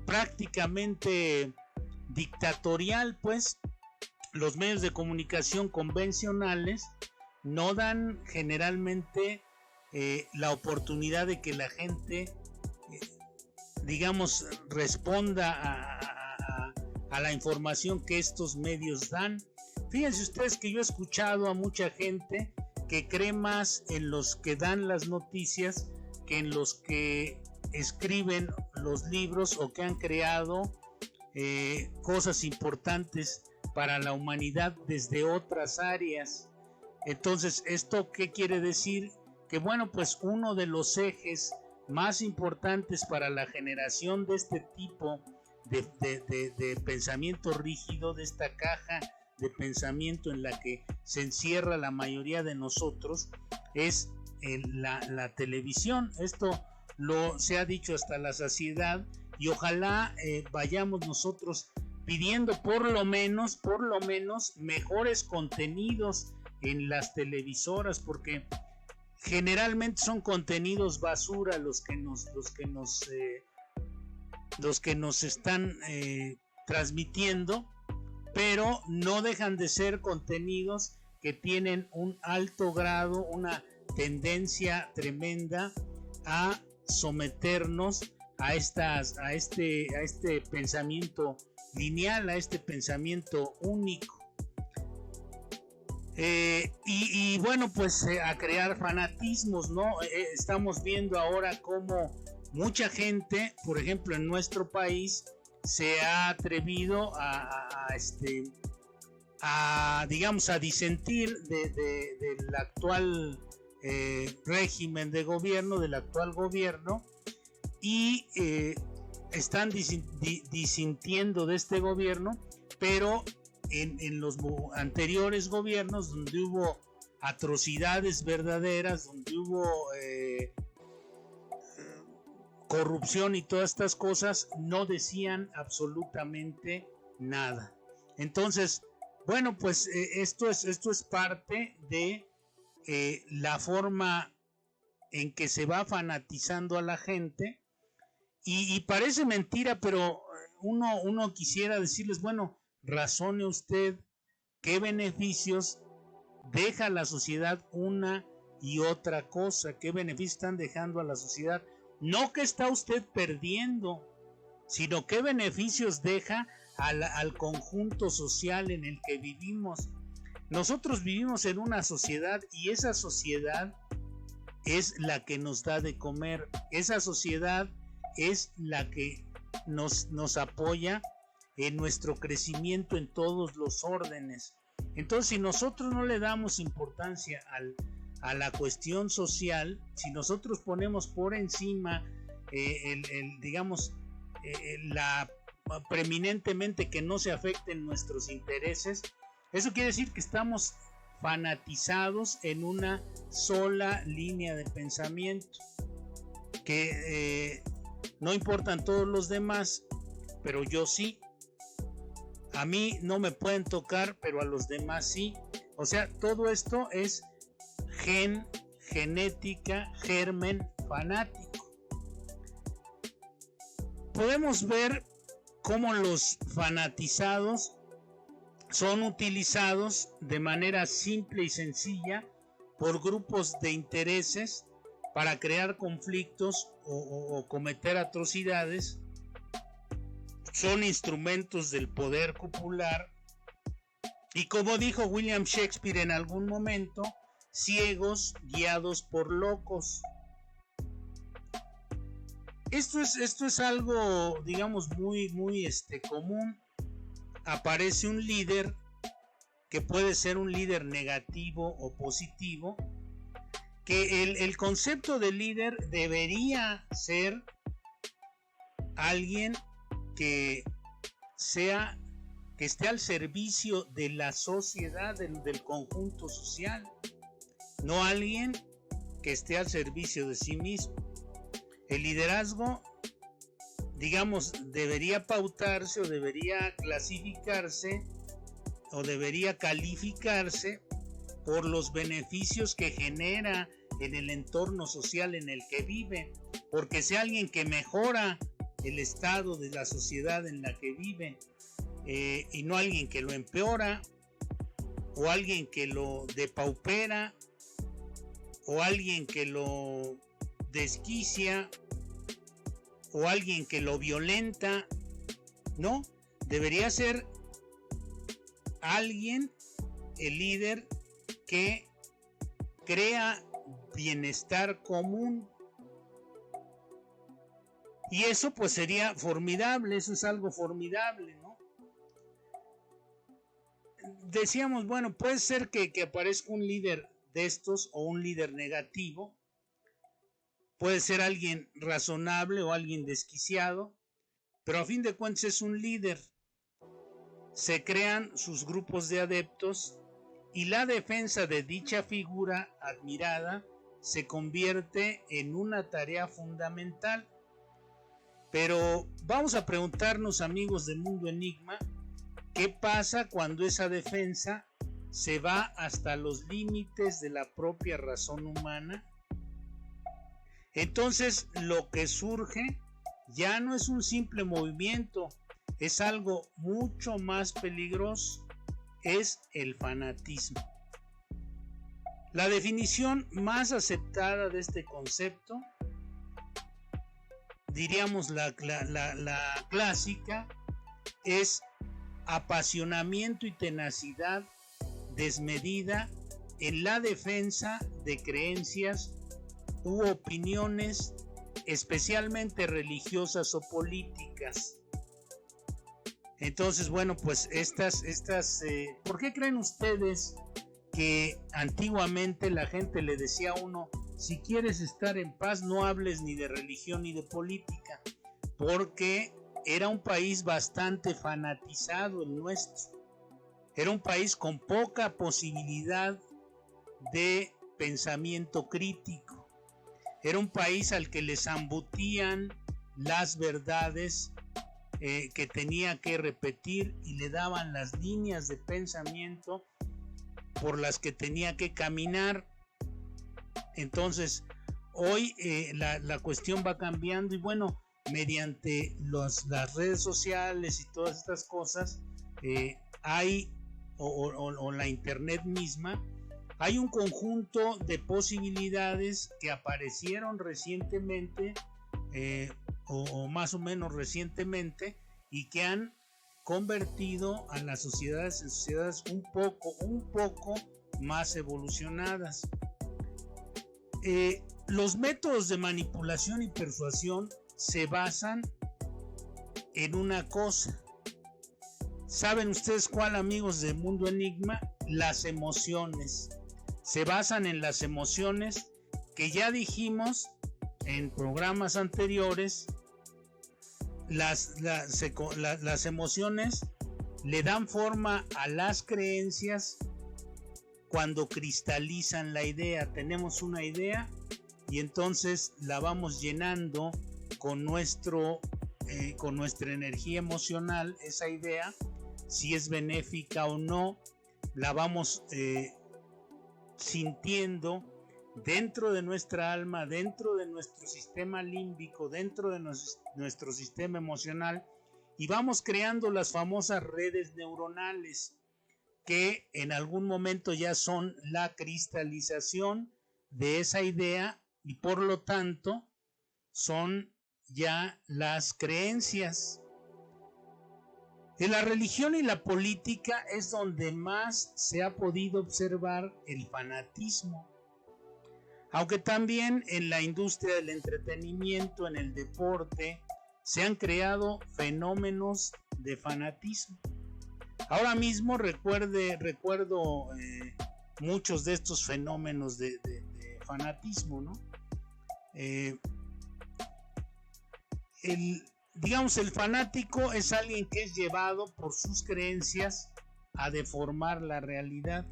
prácticamente dictatorial, pues. Los medios de comunicación convencionales no dan generalmente la oportunidad de que la gente, digamos, responda a la información que estos medios dan. Fíjense ustedes que yo he escuchado a mucha gente que cree más en los que dan las noticias que en los que escriben los libros o que han creado cosas importantes para la humanidad desde otras áreas. Entonces, ¿esto qué quiere decir? Que bueno, pues uno de los ejes más importantes para la generación de este tipo de pensamiento rígido, de esta caja de pensamiento en la que se encierra la mayoría de nosotros, es la televisión. Esto se ha dicho hasta la saciedad, y ojalá vayamos nosotros pidiendo por lo menos mejores contenidos en las televisoras, porque generalmente son contenidos basura los que nos están transmitiendo, pero no dejan de ser contenidos que tienen un alto grado, una tendencia tremenda a someternos a este pensamiento lineal, a este pensamiento único, y bueno, pues a crear fanatismos, ¿no? Estamos viendo ahora cómo mucha gente, por ejemplo en nuestro país, se ha atrevido digamos, a disentir del actual régimen de gobierno, del actual gobierno, y están disintiendo de este gobierno, pero en los anteriores gobiernos, donde hubo atrocidades verdaderas, donde hubo corrupción y todas estas cosas, no decían absolutamente nada. Entonces, bueno, pues esto es parte de la forma en que se va fanatizando a la gente, y parece mentira, pero uno quisiera decirles, bueno, razone usted qué beneficios deja a la sociedad una y otra cosa, qué beneficios están dejando a la sociedad. No que está usted perdiendo, sino qué beneficios deja al conjunto social en el que vivimos. Nosotros vivimos en una sociedad, y esa sociedad es la que nos da de comer. Esa sociedad es la que nos apoya en nuestro crecimiento en todos los órdenes. Entonces, si nosotros no le damos importancia a la cuestión social, si nosotros ponemos por encima preeminentemente que no se afecten nuestros intereses, eso quiere decir que estamos fanatizados en una sola línea de pensamiento, que no importan todos los demás, pero yo sí. A mí no me pueden tocar, pero a los demás sí. O sea, todo esto es genética, germen fanático. Podemos ver cómo los fanatizados son utilizados de manera simple y sencilla por grupos de intereses para crear conflictos o cometer atrocidades. Son instrumentos del poder popular y, como dijo William Shakespeare en algún momento, ciegos guiados por locos. Esto es algo, digamos, muy común. Aparece un líder que puede ser un líder negativo o positivo, que el concepto de líder debería ser alguien que esté al servicio de la sociedad, del conjunto social, no alguien que esté al servicio de sí mismo. El liderazgo, digamos, debería pautarse o debería clasificarse o debería calificarse por los beneficios que genera en el entorno social en el que vive, porque sea alguien que mejora el estado de la sociedad en la que vive, y no alguien que lo empeora, o alguien que lo depaupera, o alguien que lo desquicia, o alguien que lo violenta. No, debería ser alguien, el líder, que crea bienestar común. Y eso pues sería formidable, eso es algo formidable, ¿no? Decíamos, bueno, puede ser que aparezca un líder de estos o un líder negativo, puede ser alguien razonable o alguien desquiciado, pero a fin de cuentas es un líder. Se crean sus grupos de adeptos y la defensa de dicha figura admirada se convierte en una tarea fundamental. Pero vamos a preguntarnos, amigos de Mundo Enigma, ¿qué pasa cuando esa defensa se va hasta los límites de la propia razón humana? Entonces, lo que surge ya no es un simple movimiento, es algo mucho más peligroso, es el fanatismo. La definición más aceptada de este concepto, diríamos la clásica, es apasionamiento y tenacidad desmedida en la defensa de creencias u opiniones, especialmente religiosas o políticas. Entonces, bueno, pues ¿por qué creen ustedes que antiguamente la gente le decía a uno, si quieres estar en paz, no hables ni de religión ni de política? Porque era un país bastante fanatizado el nuestro. Era un país con poca posibilidad de pensamiento crítico. Era un país al que le zambutían las verdades que tenía que repetir y le daban las líneas de pensamiento por las que tenía que caminar. Entonces, hoy la cuestión va cambiando y bueno, mediante las redes sociales y todas estas cosas, hay, o la internet misma, hay un conjunto de posibilidades que aparecieron recientemente, o más o menos recientemente, y que han convertido a las sociedades en sociedades un poco más evolucionadas. Los métodos de manipulación y persuasión se basan en una cosa. ¿Saben ustedes cuál, amigos de Mundo Enigma? Las emociones. Se basan en las emociones que ya dijimos en programas anteriores. Las emociones le dan forma a las creencias cuando cristalizan la idea. Tenemos una idea y entonces la vamos llenando con nuestra energía emocional. Esa idea, si es benéfica o no, la vamos sintiendo dentro de nuestra alma, dentro de nuestro sistema límbico, dentro de nuestro sistema emocional, y vamos creando las famosas redes neuronales que en algún momento ya son la cristalización de esa idea y por lo tanto son ya las creencias. En la religión y la política es donde más se ha podido observar el fanatismo, aunque también en la industria del entretenimiento, en el deporte, se han creado fenómenos de fanatismo. Ahora mismo recuerdo muchos de estos fenómenos de fanatismo, ¿no? El fanático es alguien que es llevado por sus creencias a deformar la realidad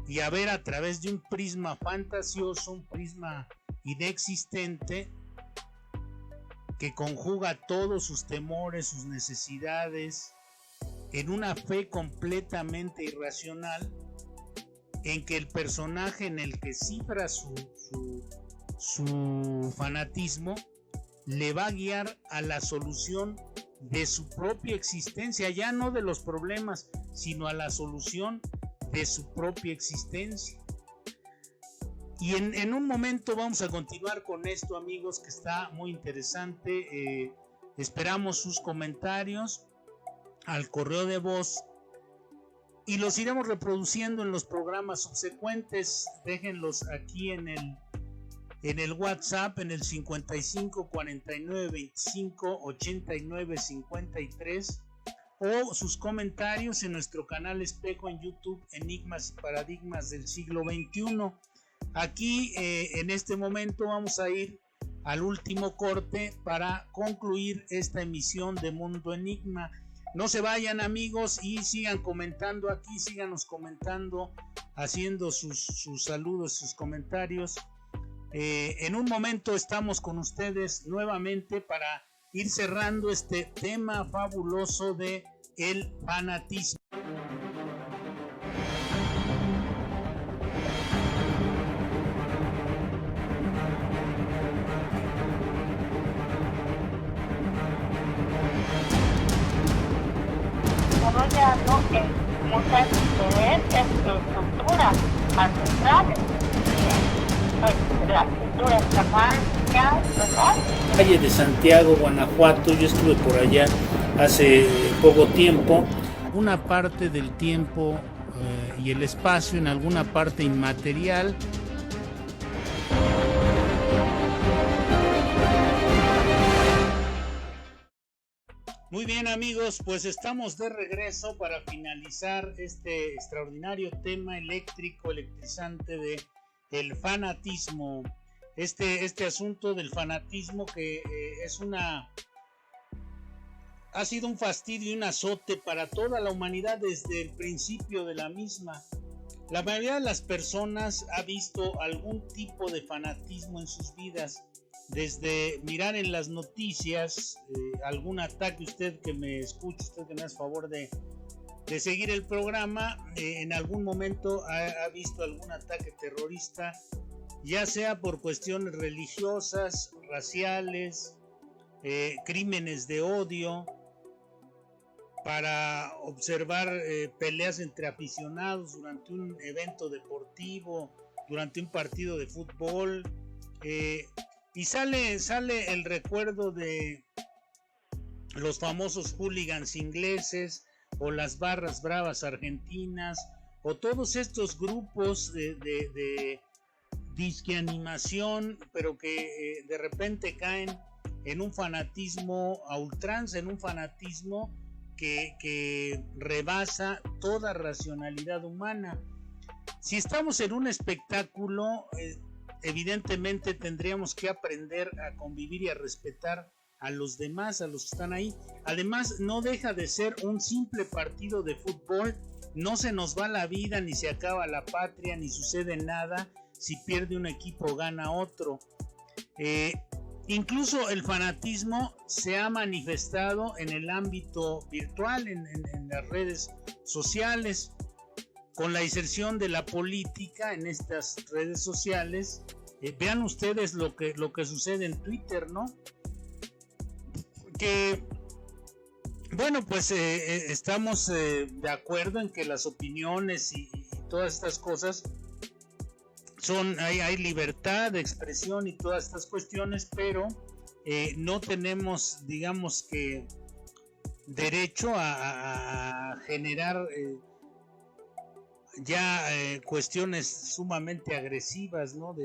y a ver a través de un prisma fantasioso, un prisma inexistente que conjuga todos sus temores, sus necesidades, en una fe completamente irracional, en que el personaje en el que cifra su fanatismo le va a guiar a la solución de su propia existencia, ya no de los problemas, sino a la solución de su propia existencia. Y en un momento vamos a continuar con esto, amigos, que está muy interesante. Esperamos sus comentarios al correo de voz y los iremos reproduciendo en los programas subsecuentes. Déjenlos aquí en el WhatsApp, en el 55 49 25 89 53, o sus comentarios en nuestro canal Espejo en YouTube, Enigmas y Paradigmas del Siglo XXI. Aquí en este momento vamos a ir al último corte para concluir esta emisión de Mundo Enigma. No se vayan, amigos, y sigan comentando aquí, síganos comentando, haciendo sus saludos, sus comentarios. En un momento estamos con ustedes nuevamente para ir cerrando este tema fabuloso de el fanatismo. Desarrollado en muchas diferentes estructuras ancestrales, las culturas chamánicas, ¿verdad? Calle de Santiago, Guanajuato, yo estuve por allá hace poco tiempo. Una parte del tiempo y el espacio en alguna parte inmaterial. Muy bien, amigos, pues estamos de regreso para finalizar este extraordinario tema electrizante de el fanatismo. Este asunto del fanatismo que ha sido un fastidio y un azote para toda la humanidad desde el principio de la misma. La mayoría de las personas ha visto algún tipo de fanatismo en sus vidas. Desde mirar en las noticias algún ataque, usted que me escucha, usted que me hace favor de seguir el programa, en algún momento ha visto algún ataque terrorista, ya sea por cuestiones religiosas, raciales, crímenes de odio, para observar peleas entre aficionados durante un evento deportivo, durante un partido de fútbol, y sale el recuerdo de los famosos hooligans ingleses o las barras bravas argentinas o todos estos grupos de disque animación, pero que de repente caen en un fanatismo a ultranza, en un fanatismo que rebasa toda racionalidad humana. Si estamos en un espectáculo, evidentemente tendríamos que aprender a convivir y a respetar a los demás, a los que están ahí. Además, no deja de ser un simple partido de fútbol. No se nos va la vida, ni se acaba la patria, ni sucede nada si pierde un equipo o gana otro. Incluso el fanatismo se ha manifestado en el ámbito virtual, en las redes sociales, con la inserción de la política en estas redes sociales. Vean ustedes lo que sucede en Twitter, ¿no? Que, bueno, pues estamos de acuerdo en que las opiniones y todas estas cosas hay libertad de expresión y todas estas cuestiones, pero no tenemos, digamos que, derecho a generar cuestiones sumamente agresivas, ¿no?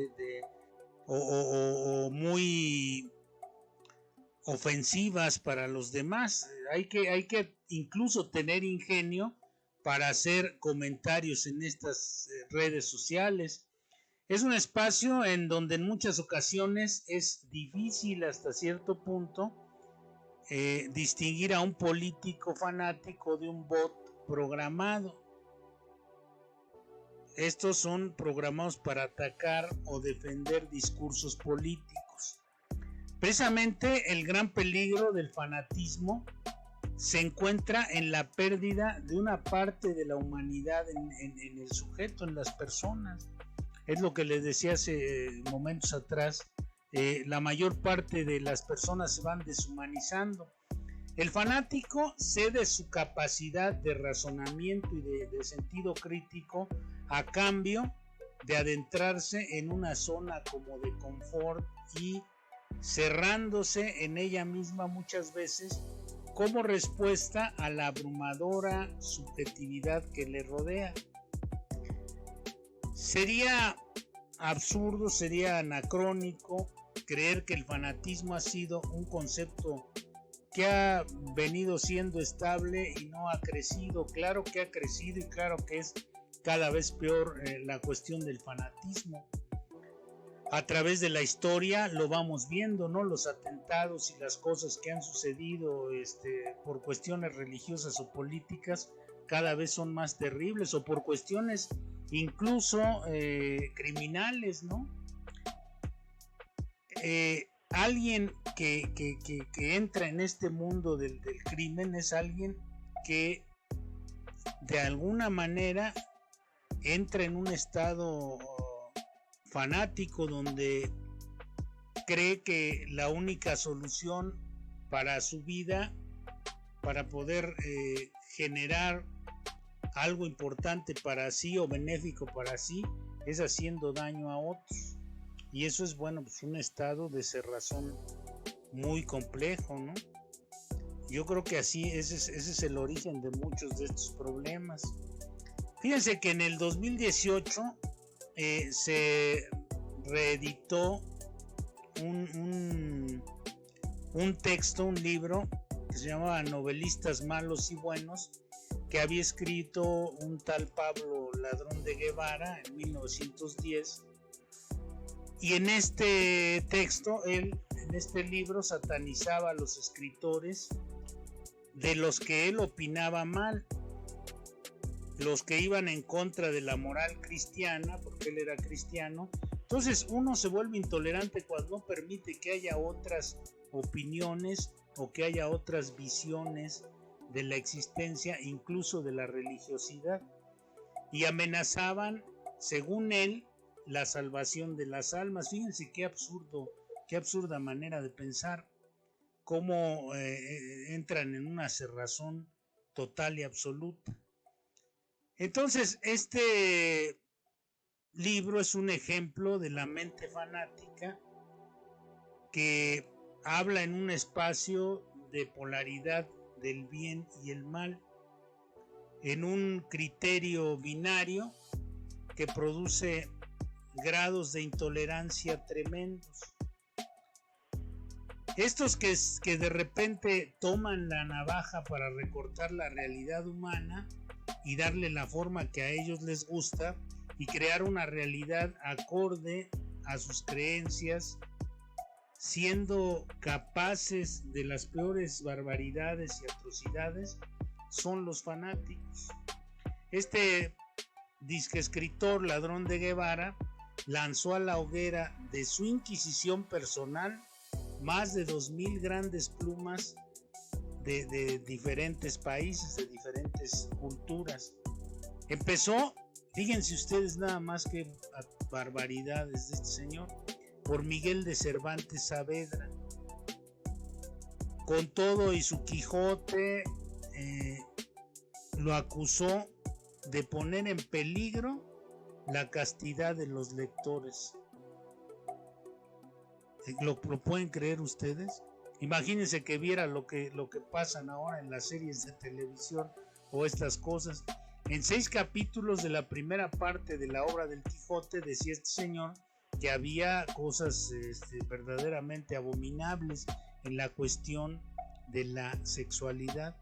O muy ofensivas para los demás. Hay que incluso tener ingenio para hacer comentarios en estas redes sociales. Es un espacio en donde en muchas ocasiones es difícil hasta cierto punto distinguir a un político fanático de un bot programado. Estos son programados para atacar o defender discursos políticos. Precisamente el gran peligro del fanatismo se encuentra en la pérdida de una parte de la humanidad en el sujeto, en las personas. Es lo que les decía hace momentos atrás, la mayor parte de las personas se van deshumanizando. El fanático cede su capacidad de razonamiento y de sentido crítico a cambio de adentrarse en una zona como de confort y cerrándose en ella misma muchas veces como respuesta a la abrumadora subjetividad que le rodea. Sería absurdo, sería anacrónico creer que el fanatismo ha sido un concepto que ha venido siendo estable y no ha crecido. Claro que ha crecido y claro que es cada vez peor la cuestión del fanatismo. A través de la historia lo vamos viendo, ¿no? Los atentados y las cosas que han sucedido por cuestiones religiosas o políticas cada vez son más terribles, o por cuestiones incluso criminales, ¿no? Alguien que entra en este mundo del crimen es alguien que de alguna manera entra en un estado fanático donde cree que la única solución para su vida, para poder generar algo importante para sí o benéfico para sí, es haciendo daño a otros. Y eso es, bueno, pues un estado de cerrazón muy complejo, ¿no? Yo creo que así ese es el origen de muchos de estos problemas. Fíjense que en el 2018 se reeditó un texto, un libro que se llamaba Novelistas Malos y Buenos, que había escrito un tal Pablo Ladrón de Guevara en 1910. Y en este texto, en este libro, satanizaba a los escritores de los que él opinaba mal, los que iban en contra de la moral cristiana, porque él era cristiano. Entonces uno se vuelve intolerante cuando no permite que haya otras opiniones o que haya otras visiones de la existencia, incluso de la religiosidad, y amenazaban, según él, la salvación de las almas. Fíjense qué absurdo, qué absurda manera de pensar, cómo entran en una cerrazón total y absoluta. Entonces, este libro es un ejemplo de la mente fanática que habla en un espacio de polaridad del bien y el mal, en un criterio binario que produce grados de intolerancia tremendos. Estos que de repente toman la navaja para recortar la realidad humana y darle la forma que a ellos les gusta y crear una realidad acorde a sus creencias, siendo capaces de las peores barbaridades y atrocidades, son los fanáticos. Este disque escritor ladrón de Guevara lanzó a la hoguera de su inquisición personal más de 2,000 grandes plumas de diferentes países, de diferentes culturas. Empezó, fíjense ustedes nada más que barbaridades de este señor, por Miguel de Cervantes Saavedra. Con todo y su Quijote, lo acusó de poner en peligro la castidad de los lectores. ¿Lo pueden creer ustedes? Imagínense que viera lo que pasan ahora en las series de televisión o estas cosas. En 6 capítulos de la primera parte de la obra del Quijote decía este señor que había cosas verdaderamente abominables en la cuestión de la sexualidad.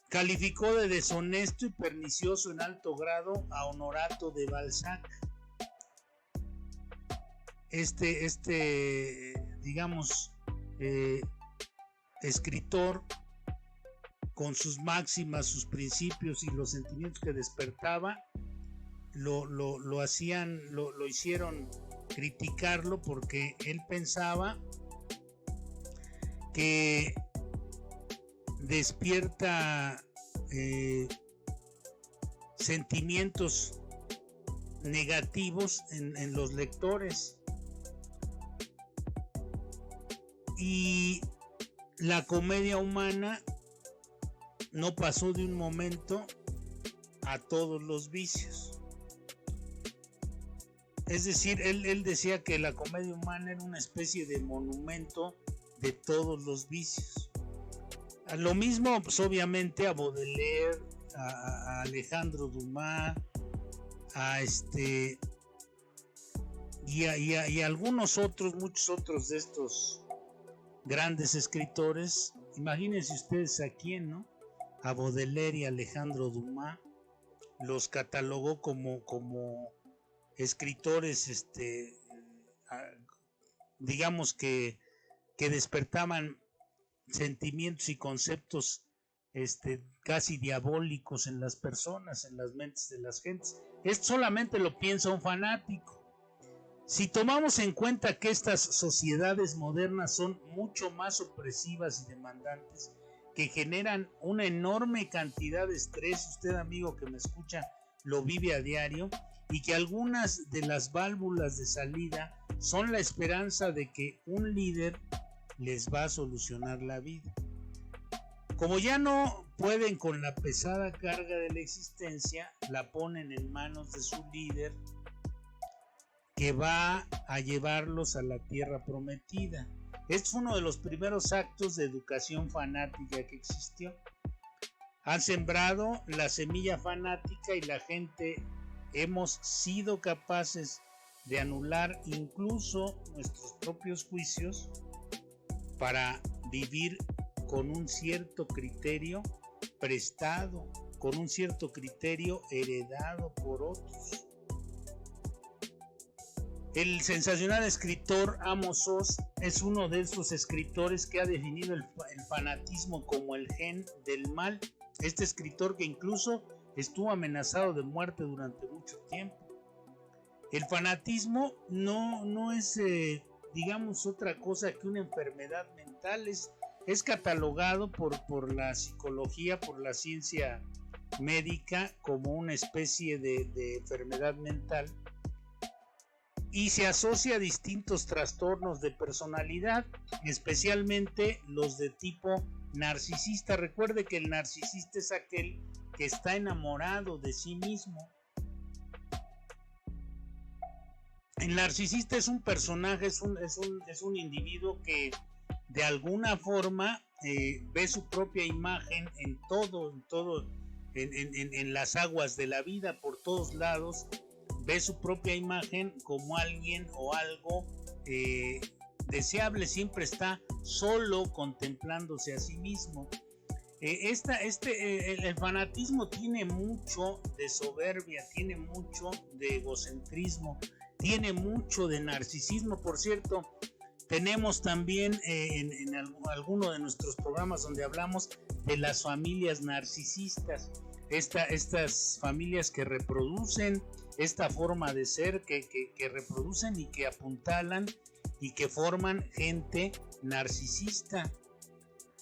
Calificó de deshonesto y pernicioso en alto grado a Honorato de Balzac. Digamos, escritor, con sus máximas, sus principios y los sentimientos que despertaba, lo hicieron criticarlo porque él pensaba que despierta sentimientos negativos en los lectores. Y la comedia humana no pasó de un momento a todos los vicios. Es decir, él decía que la comedia humana era una especie de monumento de todos los vicios. A lo mismo, pues, obviamente, a Baudelaire, a Alejandro Dumas, y algunos otros, muchos otros de estos grandes escritores. Imagínense ustedes a quién, ¿no? A Baudelaire y Alejandro Dumas los catalogó como escritores, digamos que despertaban sentimientos y conceptos casi diabólicos en las personas, en las mentes de las gentes. Esto solamente lo piensa un fanático. Si tomamos en cuenta que estas sociedades modernas son mucho más opresivas y demandantes, que generan una enorme cantidad de estrés, usted, amigo que me escucha, lo vive a diario, y que algunas de las válvulas de salida son la esperanza de que un líder les va a solucionar la vida. Como ya no pueden con la pesada carga de la existencia, la ponen en manos de su líder, que va a llevarlos a la tierra prometida. Este fue uno de los primeros actos de educación fanática que existió. Han sembrado la semilla fanática y la gente hemos sido capaces de anular incluso nuestros propios juicios para vivir con un cierto criterio prestado, con un cierto criterio heredado por otros. El sensacional escritor Amos Oz es uno de esos escritores que ha definido el fanatismo como el gen del mal. Este escritor que incluso estuvo amenazado de muerte durante mucho tiempo. El fanatismo no es, digamos, otra cosa que una enfermedad mental. Es catalogado por la psicología, por la ciencia médica, como una especie de enfermedad mental, y se asocia a distintos trastornos de personalidad, especialmente los de tipo narcisista. Recuerde que el narcisista es aquel que está enamorado de sí mismo. El narcisista es un personaje, es un individuo que de alguna forma ve su propia imagen en las aguas de la vida, por todos lados. Ve su propia imagen como alguien o algo deseable siempre está solo contemplándose a sí mismo. El fanatismo tiene mucho de soberbia, tiene mucho de egocentrismo, tiene mucho de narcisismo. Por cierto, tenemos también en alguno de nuestros programas donde hablamos de las familias narcisistas, estas familias que reproducen esta forma de ser, que reproducen y que apuntalan y que forman gente narcisista.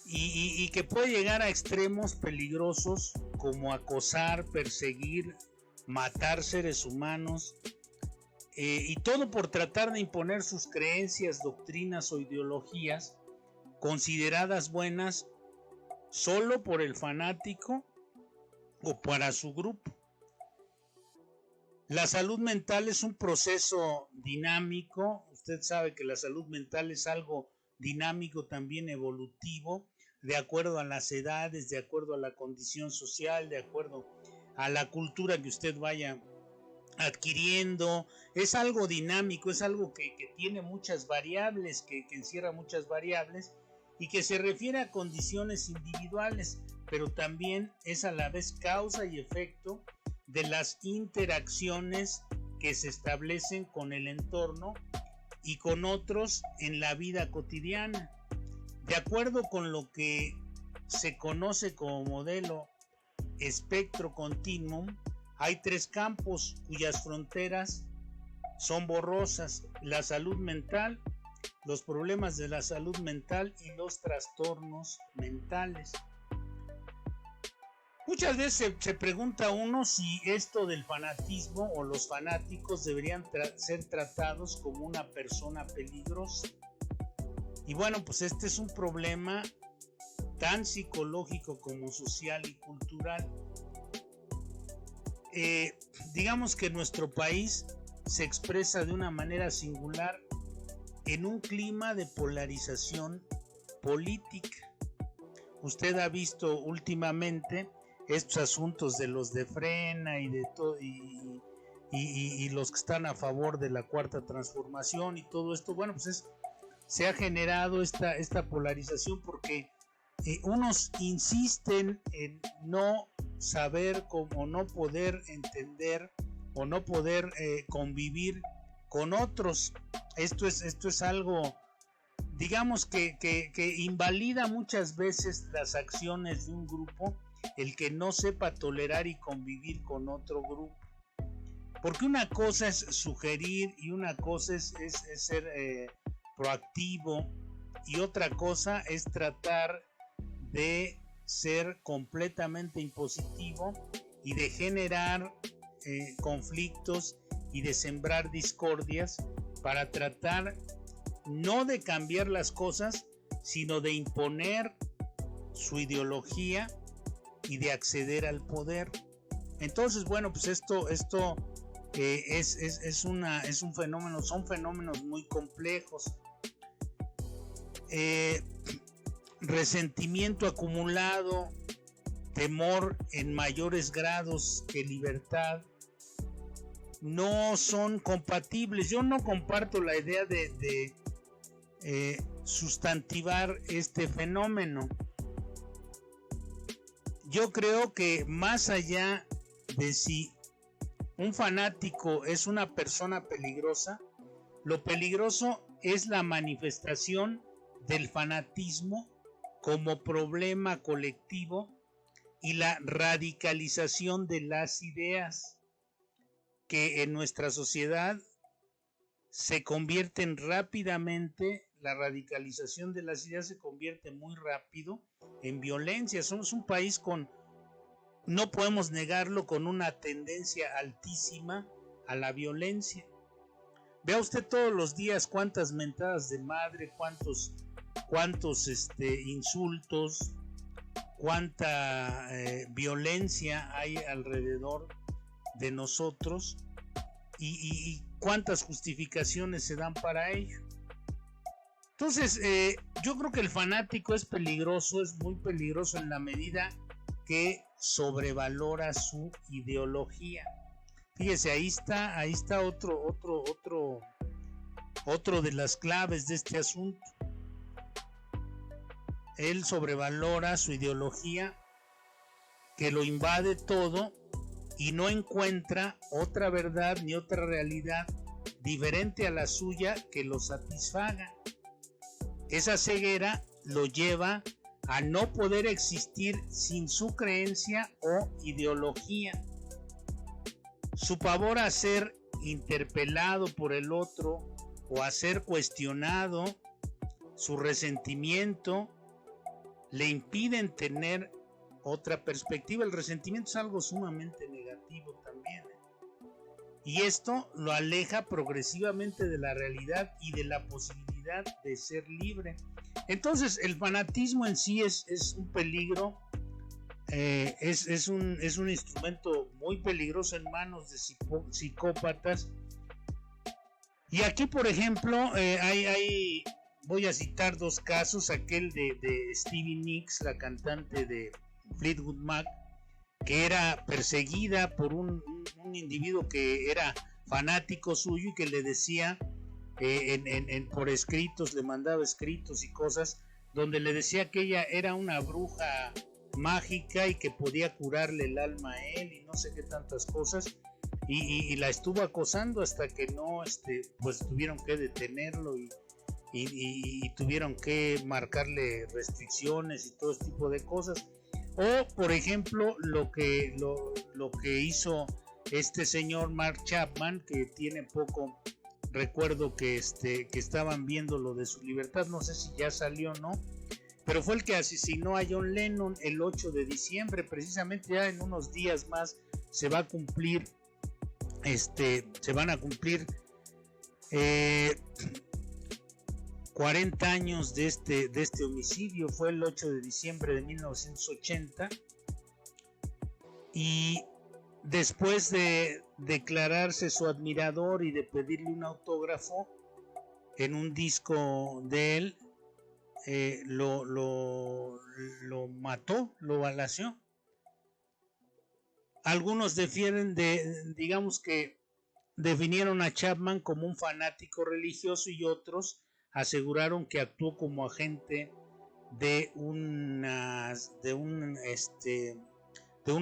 Y que puede llegar a extremos peligrosos como acosar, perseguir, matar seres humanos, y todo por tratar de imponer sus creencias, doctrinas o ideologías consideradas buenas solo por el fanático o para su grupo. La salud mental es un proceso dinámico. Usted sabe que la salud mental es algo dinámico, también evolutivo, de acuerdo a las edades, de acuerdo a la condición social, de acuerdo a la cultura que usted vaya adquiriendo. Es algo dinámico, es algo que tiene muchas variables, que encierra muchas variables y que se refiere a condiciones individuales, pero también es a la vez causa y efecto de las interacciones que se establecen con el entorno y con otros en la vida cotidiana. De acuerdo con lo que se conoce como modelo espectro continuum, hay 3 campos cuyas fronteras son borrosas: la salud mental, los problemas de la salud mental y los trastornos mentales. Muchas veces se pregunta uno si esto del fanatismo o los fanáticos deberían ser tratados como una persona peligrosa. Y bueno, pues este es un problema tan psicológico como social y cultural. Digamos que nuestro país se expresa de una manera singular en un clima de polarización política. Usted ha visto últimamente estos asuntos de los de Frena y de todo, y los que están a favor de la Cuarta Transformación y todo esto. Bueno, pues se ha generado esta polarización porque unos insisten en no saber cómo, no poder entender o no poder convivir con otros. Esto es algo, digamos, que invalida muchas veces las acciones de un grupo, el que no sepa tolerar y convivir con otro grupo. Porque una cosa es sugerir y una cosa es ser proactivo, y otra cosa es tratar de ser completamente impositivo y de generar conflictos y de sembrar discordias para tratar no de cambiar las cosas, sino de imponer su ideología y de acceder al poder. Entonces, bueno, pues esto es un fenómeno, son fenómenos muy complejos. Resentimiento acumulado, temor en mayores grados que libertad, no son compatibles. Yo no comparto la idea de sustantivar este fenómeno. Yo creo que más allá de si un fanático es una persona peligrosa, lo peligroso es la manifestación del fanatismo como problema colectivo y la radicalización de las ideas, que en nuestra sociedad se convierten rápidamente. La radicalización de las ideas se convierte muy rápido en violencia. Somos un país no podemos negarlo, con una tendencia altísima a la violencia. Vea usted todos los días cuántas mentadas de madre, cuántos insultos, cuánta violencia hay alrededor de nosotros y cuántas justificaciones se dan para ello. Entonces, yo creo que el fanático es peligroso, es muy peligroso en la medida que sobrevalora su ideología. Fíjese, ahí está otro otro de las claves de este asunto. Él sobrevalora su ideología, que lo invade todo y no encuentra otra verdad ni otra realidad diferente a la suya que lo satisfaga. Esa ceguera lo lleva a no poder existir sin su creencia o ideología. Su pavor a ser interpelado por el otro o a ser cuestionado, su resentimiento, le impiden tener otra perspectiva. El resentimiento es algo sumamente negativo también, y esto lo aleja progresivamente de la realidad y de la posibilidad de ser libre. Entonces el fanatismo en sí es un peligro, es un instrumento muy peligroso en manos de psicópatas. Y aquí, por ejemplo, voy a citar dos casos: aquel de Stevie Nicks, la cantante de Fleetwood Mac, que era perseguida por un individuo que era fanático suyo y que le decía por escritos, le mandaba escritos y cosas donde le decía que ella era una bruja mágica y que podía curarle el alma a él y no sé qué tantas cosas, y la estuvo acosando hasta que no, pues tuvieron que detenerlo y tuvieron que marcarle restricciones y todo este tipo de cosas. O por ejemplo lo que hizo este señor Mark Chapman, que tiene poco, recuerdo que estaban viendo lo de su libertad, no sé si ya salió o no, pero fue el que asesinó a John Lennon el 8 de diciembre, precisamente. Ya en unos días más se van a cumplir 40 años de este homicidio. Fue el 8 de diciembre de 1980, y después de declararse su admirador y de pedirle un autógrafo en un disco de él, lo mató, lo balaceó. Algunos digamos que definieron a Chapman como un fanático religioso, y otros aseguraron que actuó como agente de un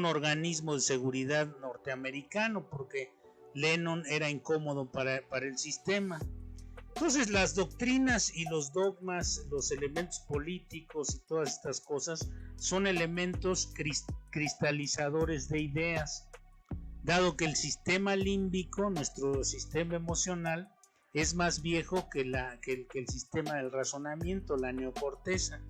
organismo de seguridad norteamericano, porque Lennon era incómodo para el sistema. Entonces las doctrinas y los dogmas, los elementos políticos y todas estas cosas son elementos cristalizadores de ideas, dado que el sistema límbico, nuestro sistema emocional, es más viejo que el sistema del razonamiento, la neocorteza,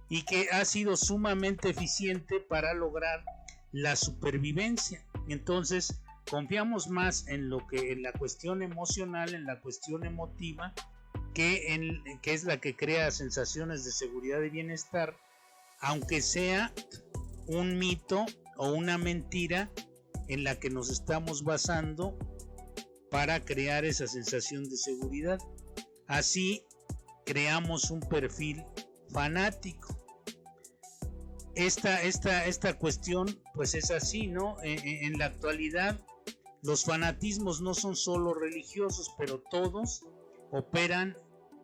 y que ha sido sumamente eficiente para lograr la supervivencia. Entonces confiamos más en la cuestión emocional, en la cuestión emotiva, que es la que crea sensaciones de seguridad y bienestar, aunque sea un mito o una mentira en la que nos estamos basando para crear esa sensación de seguridad. Así creamos un perfil fanático. Esta cuestión pues es así, ¿no? En la actualidad los fanatismos no son solo religiosos, pero todos operan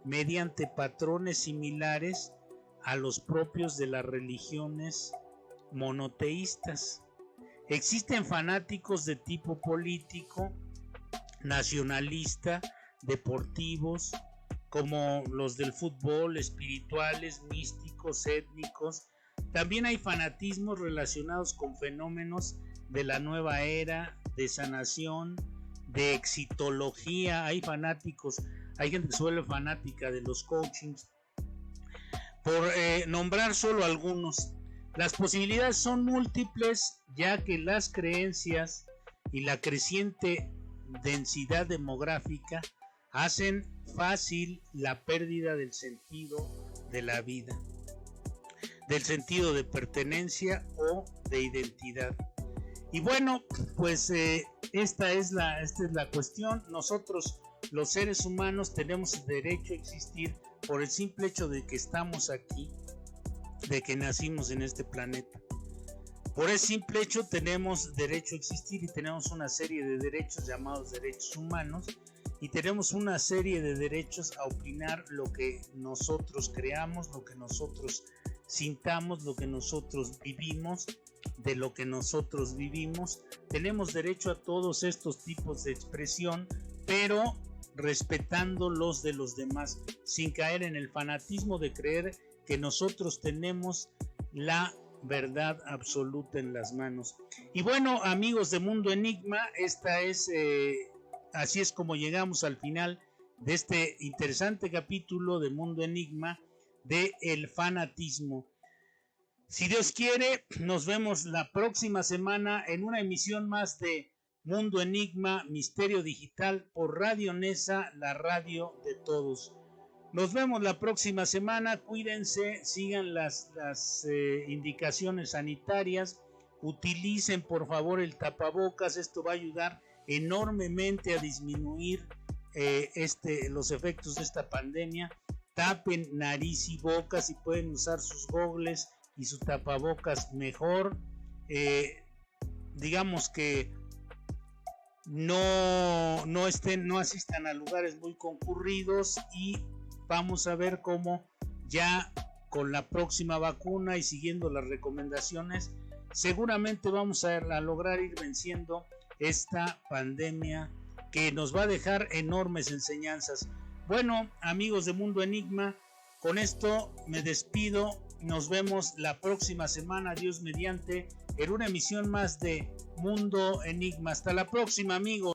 mediante patrones similares a los propios de las religiones monoteístas. Existen fanáticos de tipo político, nacionalista, deportivos, como los del fútbol, espirituales, místicos, étnicos. También hay fanatismos relacionados con fenómenos de la nueva era, de sanación, de exitología. Hay fanáticos, hay gente que se vuelve fanática de los coachings, por nombrar solo algunos. Las posibilidades son múltiples, ya que las creencias y la creciente densidad demográfica hacen fácil la pérdida del sentido de la vida, del sentido de pertenencia o de identidad. Y bueno, pues esta es la cuestión. Nosotros, los seres humanos, tenemos derecho a existir por el simple hecho de que estamos aquí, de que nacimos en este planeta. Por el simple hecho tenemos derecho a existir, y tenemos una serie de derechos llamados derechos humanos, y tenemos una serie de derechos a opinar lo que nosotros creamos, lo que nosotros sintamos, lo que nosotros vivimos, de lo que nosotros vivimos. Tenemos derecho a todos estos tipos de expresión, pero respetando los de los demás, sin caer en el fanatismo de creer que nosotros tenemos la verdad absoluta en las manos. Y bueno, amigos de Mundo Enigma, así es como llegamos al final de este interesante capítulo de Mundo Enigma de el fanatismo. Si Dios quiere, nos vemos la próxima semana en una emisión más de Mundo Enigma, Misterio Digital por Radio Nesa, la radio de todos. Nos vemos la próxima semana, cuídense, sigan las indicaciones sanitarias, utilicen por favor el tapabocas, esto va a ayudar enormemente a disminuir los efectos de esta pandemia. Tapen nariz y boca, si pueden usar sus gogles y su tapabocas mejor. Digamos que no asistan a lugares muy concurridos y vamos a ver cómo ya con la próxima vacuna y siguiendo las recomendaciones seguramente vamos a lograr ir venciendo esta pandemia que nos va a dejar enormes enseñanzas. Bueno, amigos de Mundo Enigma, con esto me despido. Nos vemos la próxima semana, Dios mediante, en una emisión más de Mundo Enigma. Hasta la próxima, amigos.